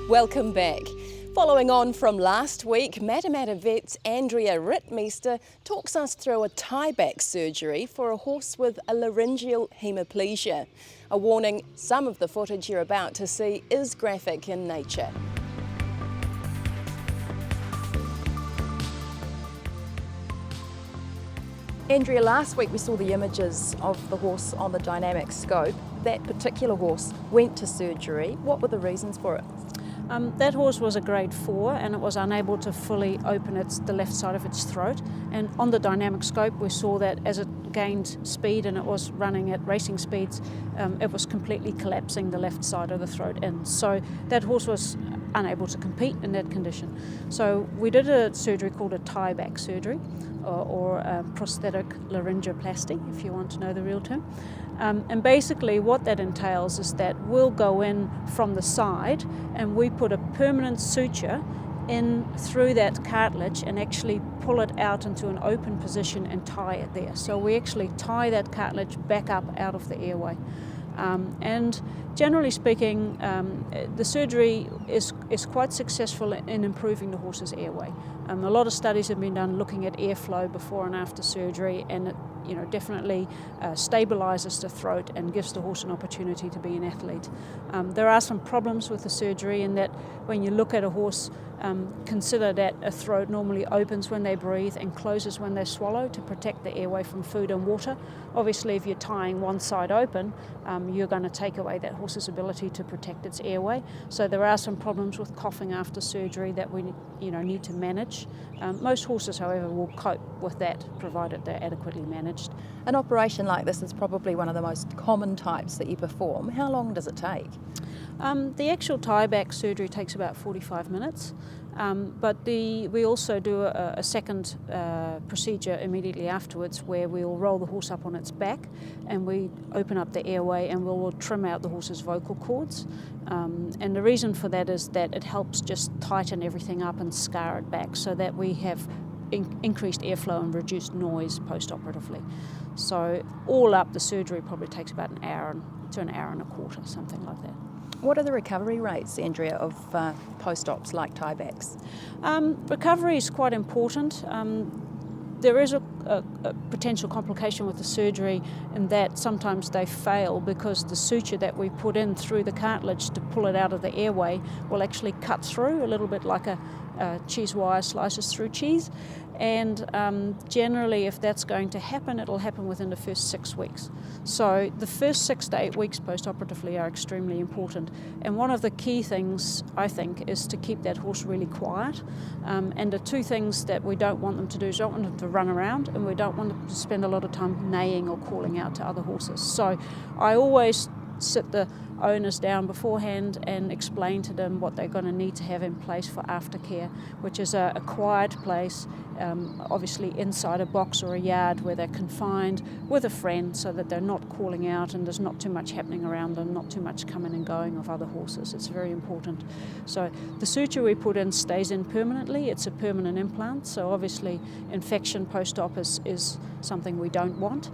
Welcome back. Following on from last week, Matamata Vet's Andrea Ritmeester talks us through a tie-back surgery for a horse with a laryngeal hemiplegia. A warning, some of the footage you're about to see is graphic in nature. Andrea, last week we saw the images of the horse on the dynamic scope. That particular horse went to surgery. What were the reasons for it? That horse was a grade 4 and it was unable to fully open the left side of its throat, and on the dynamic scope we saw that as it gained speed and it was running at racing speeds, it was completely collapsing the left side of the throat in. So that horse was unable to compete in that condition. So we did a surgery called a tie-back surgery or prosthetic laryngoplasty, if you want to know the real term. And basically what that entails is that we'll go in from the side and we put a permanent suture in through that cartilage and actually pull it out into an open position and tie it there. So we actually tie that cartilage back up out of the airway. And generally speaking, the surgery is quite successful in improving the horse's airway. A lot of studies have been done looking at airflow before and after surgery, and it definitely stabilises the throat and gives the horse an opportunity to be an athlete. There are some problems with the surgery in that when you look at a horse, consider that a throat normally opens when they breathe and closes when they swallow to protect the airway from food and water. Obviously, if you're tying one side open, you're going to take away that horse's ability to protect its airway. So there are some problems with coughing after surgery that we need to manage. Most horses, however, will cope with that, provided they're adequately managed. An operation like this is probably one of the most common types that you perform. How long does it take? The actual tie-back surgery takes about 45 minutes, but we also do a second procedure immediately afterwards where we'll roll the horse up on its back and we open up the airway and we'll trim out the horse's vocal cords. And the reason for that is that it helps just tighten everything up and scar it back so that we have increased airflow and reduced noise post-operatively. So all up, the surgery probably takes about an hour to an hour and a quarter, something like that. What are the recovery rates, Andrea, of post-ops like tiebacks? Recovery is quite important. There is a potential complication with the surgery in that sometimes they fail because the suture that we put in through the cartilage to pull it out of the airway will actually cut through a little bit like a cheese wire slices through cheese. And generally, if that's going to happen, it'll happen within the first 6 weeks. So the first 6 to 8 weeks post-operatively are extremely important. And one of the key things, I think, is to keep that horse really quiet. And the two things that we don't want them to do is don't want them to run around, and we don't want them to spend a lot of time neighing or calling out to other horses. So I always sit the owners down beforehand and explain to them what they're going to need to have in place for aftercare, which is a quiet place, obviously inside a box or a yard where they're confined with a friend so that they're not calling out and there's not too much happening around them, not too much coming and going of other horses. It's very important. So the suture we put in stays in permanently. It's a permanent implant, so obviously infection post-op is something we don't want.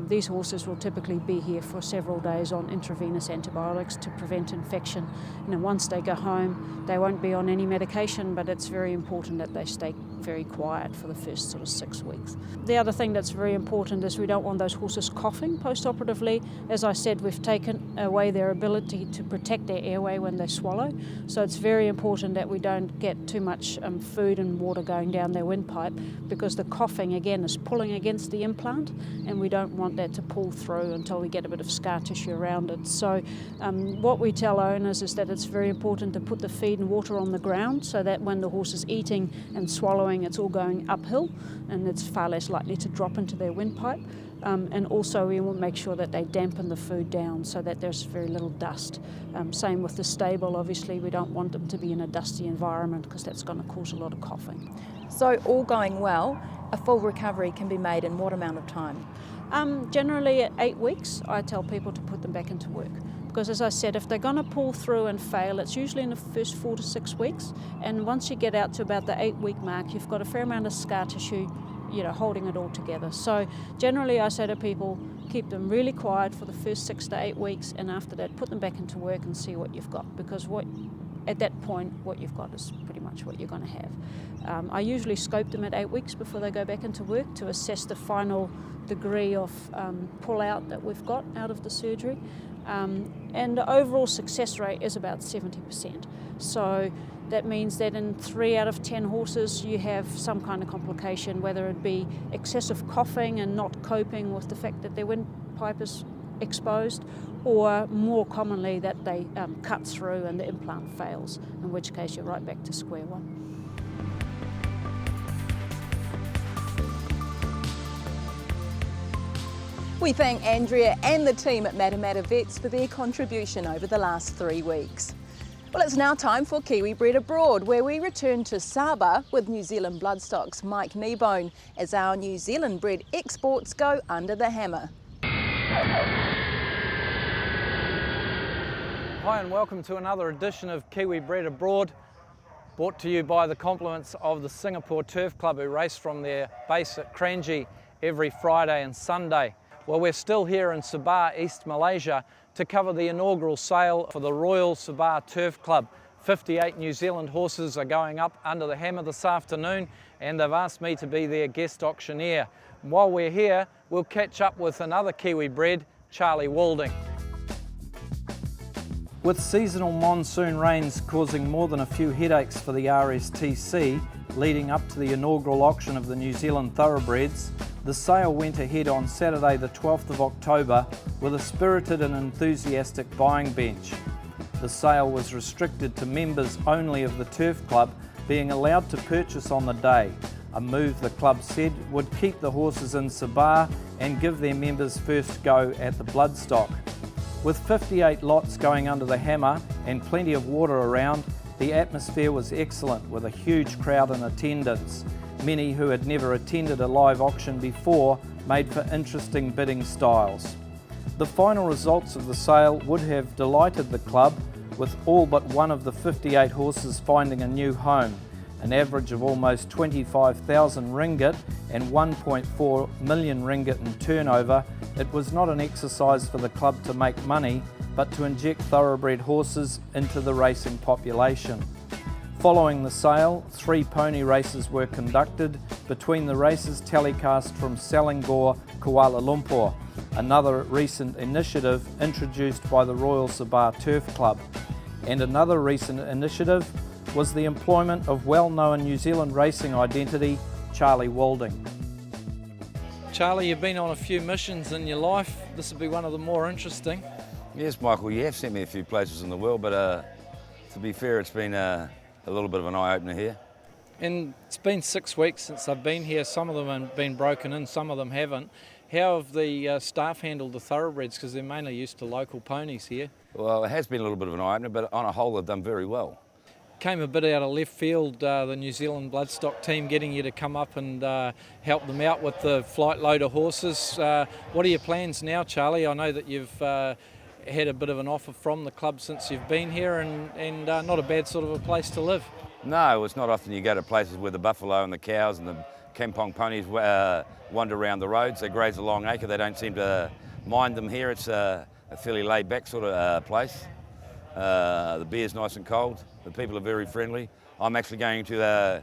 These horses will typically be here for several days on intravenous antibiotics to prevent infection. And then once they go home, they won't be on any medication, but it's very important that they stay very quiet for the first sort of 6 weeks. The other thing that's very important is we don't want those horses coughing post-operatively. As I said, we've taken away their ability to protect their airway when they swallow. So it's very important that we don't get too much food and water going down their windpipe, because the coughing, again, is pulling against the implant, and we don't want that to pull through until we get a bit of scar tissue around it. So what we tell owners is that it's very important to put the feed and water on the ground so that when the horse is eating and swallowing, it's all going uphill and it's far less likely to drop into their windpipe. And also we will make sure that they dampen the food down so that there's very little dust. Same with the stable, obviously we don't want them to be in a dusty environment because that's going to cause a lot of coughing. So all going well, a full recovery can be made in what amount of time? Generally at 8 weeks, I tell people to put them back into work. Because as I said, if they're going to pull through and fail, it's usually in the first 4 to 6 weeks. And once you get out to about the 8-week mark, you've got a fair amount of scar tissue, holding it all together. So generally I say to people, keep them really quiet for the first 6 to 8 weeks, and after that put them back into work and see what you've got. Because at that point, what you've got is pretty much what you're going to have. I usually scope them at 8 weeks before they go back into work to assess the final degree of pull-out that we've got out of the surgery. And the overall success rate is about 70%. So that means that in 3 out of 10 horses you have some kind of complication, whether it be excessive coughing and not coping with the fact that their windpipe is exposed, or more commonly that they cut through and the implant fails, in which case you're right back to square one. We thank Andrea and the team at Matamata Vets for their contribution over the last 3 weeks. Well, it's now time for Kiwi Bred Abroad, where we return to Sabah with New Zealand Bloodstock's Mike Kneebone as our New Zealand bred exports go under the hammer. Hi and welcome to another edition of Kiwi Bred Abroad, brought to you by the compliments of the Singapore Turf Club, who race from their base at Kranji every Friday and Sunday. Well, we're still here in Sabah, East Malaysia, to cover the inaugural sale for the Royal Sabah Turf Club. 58 New Zealand horses are going up under the hammer this afternoon, and they've asked me to be their guest auctioneer. While we're here, we'll catch up with another Kiwi bred, Charlie Walding. With seasonal monsoon rains causing more than a few headaches for the RSTC leading up to the inaugural auction of the New Zealand Thoroughbreds, the sale went ahead on Saturday the 12th of October with a spirited and enthusiastic buying bench. The sale was restricted to members only of the Turf Club being allowed to purchase on the day, a move the club said would keep the horses in Sabah and give their members first go at the Bloodstock. With 58 lots going under the hammer and plenty of water around, the atmosphere was excellent with a huge crowd in attendance. Many who had never attended a live auction before made for interesting bidding styles. The final results of the sale would have delighted the club, with all but one of the 58 horses finding a new home. An average of almost 25,000 ringgit and 1.4 million ringgit in turnover, it was not an exercise for the club to make money, but to inject thoroughbred horses into the racing population. Following the sale, 3 pony races were conducted, between the races telecast from Selangor, Kuala Lumpur, another recent initiative introduced by the Royal Sabah Turf Club. And another recent initiative was the employment of well-known New Zealand racing identity, Charlie Walding. Charlie, you've been on a few missions in your life. This will be one of the more interesting. Yes, Michael, you have sent me a few places in the world, but to be fair, it's been a little bit of an eye-opener here. And it's been 6 weeks since I've been here. Some of them have been broken in, some of them haven't. How have the staff handled the thoroughbreds, because they're mainly used to local ponies here? Well, it has been a little bit of an eye-opener, but on a whole they've done very well. Came a bit out of left field, the New Zealand Bloodstock team getting you to come up and help them out with the flight load of horses. What are your plans now, Charlie? I know that you've had a bit of an offer from the club since you've been here, and not a bad sort of a place to live. No, it's not often you go to places where the buffalo and the cows and the kampong ponies wander around the roads. They graze a long acre. They don't seem to mind them here. It's a fairly laid-back sort of place. The beer's nice and cold. The people are very friendly. I'm actually going to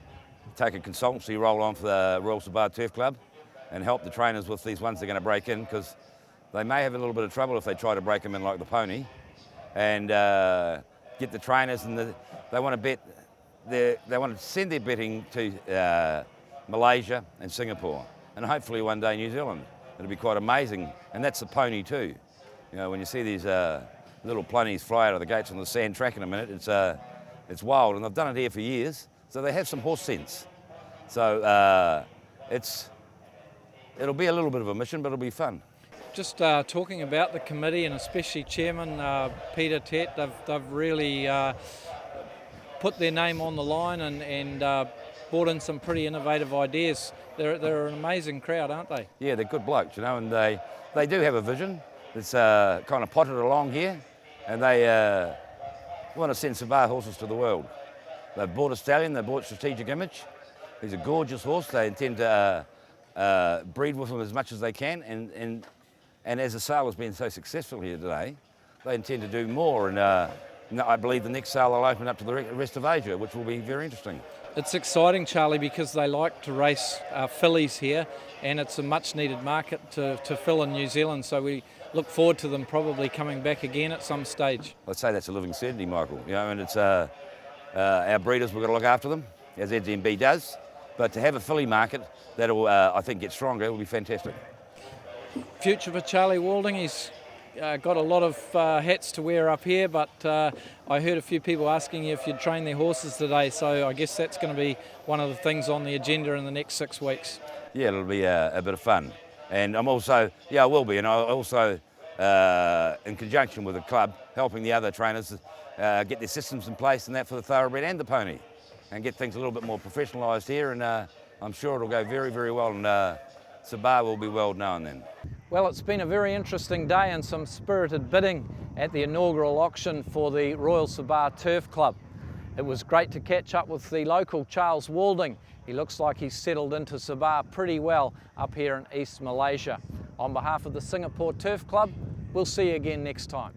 take a consultancy role on for the Royal Sabah Turf Club and help the trainers with these ones they're going to break in, because they may have a little bit of trouble if they try to break them in like the pony, and get the trainers, and they want to bet. They want to send their betting to Malaysia and Singapore, and hopefully one day New Zealand. It'll be quite amazing, and that's the pony too. You know, when you see these little ponies fly out of the gates on the sand track in a minute, it's wild, and they've done it here for years, so they have some horse sense. So it'll be a little bit of a mission, but it'll be fun. Just talking about the committee, and especially Chairman pt2, they've really put their name on the line and brought in some pretty innovative ideas. They're an amazing crowd, aren't they? Yeah, they're good blokes, you know, and they do have a vision that's kind of potted along here, and they want to send Sabah horses to the world. They've bought a stallion, they've bought Strategic Image. He's a gorgeous horse. They intend to breed with him as much as they can, and as the sale has been so successful here today, they intend to do more, and I believe the next sale will open up to the rest of Asia, which will be very interesting. It's exciting, Charlie, because they like to race fillies here, and it's a much needed market to fill in New Zealand, so we look forward to them probably coming back again at some stage. I'd say that's a living certainty, Michael. You know, and it's our breeders, we've got to look after them, as NZB does, but to have a filly market that'll, I think, get stronger will be fantastic. Future for Charlie Walding, he's got a lot of hats to wear up here, but I heard a few people asking you if you'd train their horses today, so I guess that's going to be one of the things on the agenda in the next 6 weeks. Yeah, it'll be a bit of fun. And I'm also, I will be, and I also, in conjunction with the club, helping the other trainers get their systems in place and that for the thoroughbred and the pony, and get things a little bit more professionalised here, and I'm sure it'll go very, very well, and Sabah will be well known then. Well, it's been a very interesting day and some spirited bidding at the inaugural auction for the Royal Sabah Turf Club. It was great to catch up with the local Charles Walding. He looks like he's settled into Sabah pretty well up here in East Malaysia. On behalf of the Singapore Turf Club, we'll see you again next time.